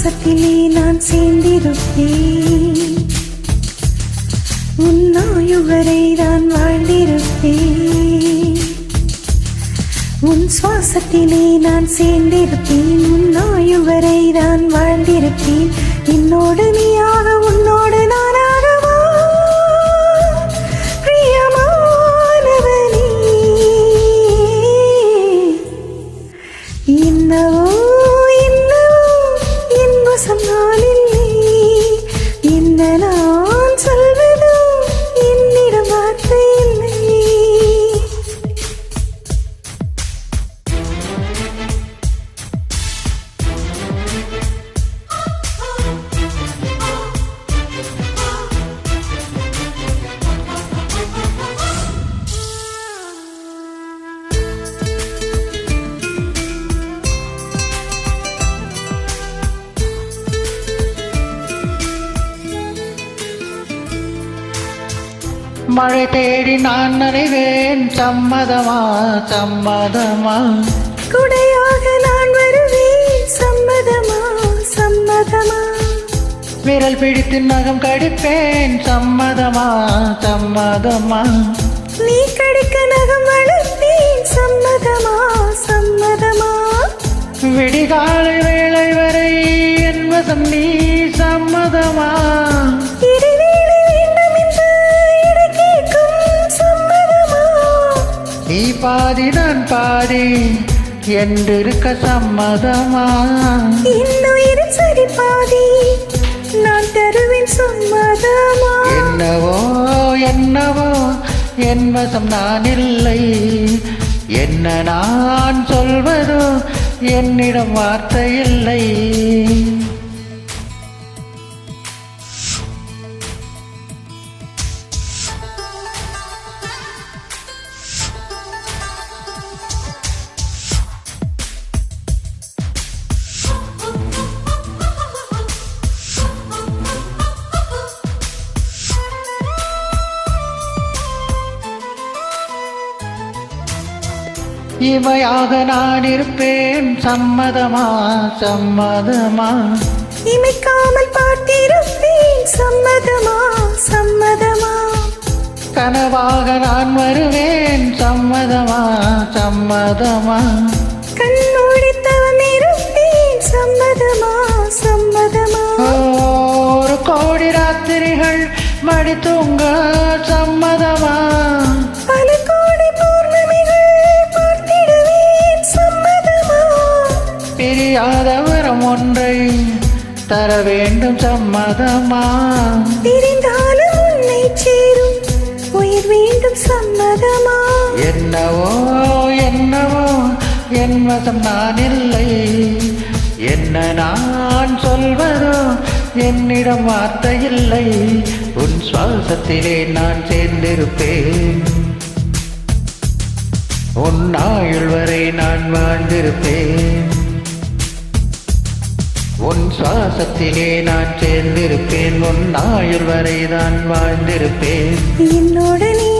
சுவாசத்திலே நான் சேர்ந்திருப்பேன், உன் ஆயுள் வரை நான் வாழ்ந்திருப்பேன். உன் சுவாசத்திலே நான் சேர்ந்திருப்பேன், உன் ஆயுள் வரை நான் வாழ்ந்திருப்பேன். என்னோடு நீயாக உன்னோடு நானாகவா பிரியமானவனே. என்னவோ என்னவோ என் வசம் நான் இல்லை, என்ன நான் சொல்வதோ என்னிடம் வார்த்தை இல்லை. மழை தேடி நான் நனைவேன், சம்மதமா சம்மதமா. குடையாக நான் வருவேன், சம்மதமா சம்மதமா. விரல் பிடித்து நகம் கடிப்பேன், சம்மதமா சம்மதமா. நீ கடிக்க நகம் வளர்ப்பேன், சம்மதமா சம்மதமா. விடிகாலை வேளை வரை என் வசம் நீ, சம்மதமா. நீ பாதி நான் பாதி என்றிருக்க சம்மதமா. இன்னுயிர் சரி பாதி நான் தருவேன், சம்மதமா. என்னவோ என்னவோ என் வசம் நான் இல்லை, என்ன நான் சொல்வதோ என்னிடம் வார்த்தை இல்லை. இமையாக நான் இருப்பேன், சம்மதமா சம்மதமா. இமைக்காமல் பார்த்திருப்பேன், சம்மதமா சம்மதமா. கனவாக நான் வருவேன், சம்மதமா சம்மதமா. கண்ணோடி தவம் இருப்பேன், சம்மதமா சம்மதமா. ஒரு கோடி ராத்திரிகள் மடி தூங்க, சம்மதமா. பல கோடி பௌர்ணமிகள் பார்த்திடுவேன், சம்மதமா. பிரியாத வரம் ஒன்றை தர வேண்டும், சம்மதமா. பிரிந்தாலும் உன்னை சேரும் உயிர் வேண்டும், சம்மதமா. என்னவோ என்னவோ என் வசம் நான் இல்லை, என்ன நான் சொல்வதோ என்னிடம் வார்த்தை இல்லை. உன் சுவாசத்திலே நான் சேர்ந்திருப்பேன், உன் ஆயுள் வரை நான் வாழ்ந்திருப்பேன். உன் சுவாசத்திலே நான் சேர்ந்திருப்பேன், உன் ஆயுள் வரை நான் வாழ்ந்திருப்பேன். என்னோடு நீ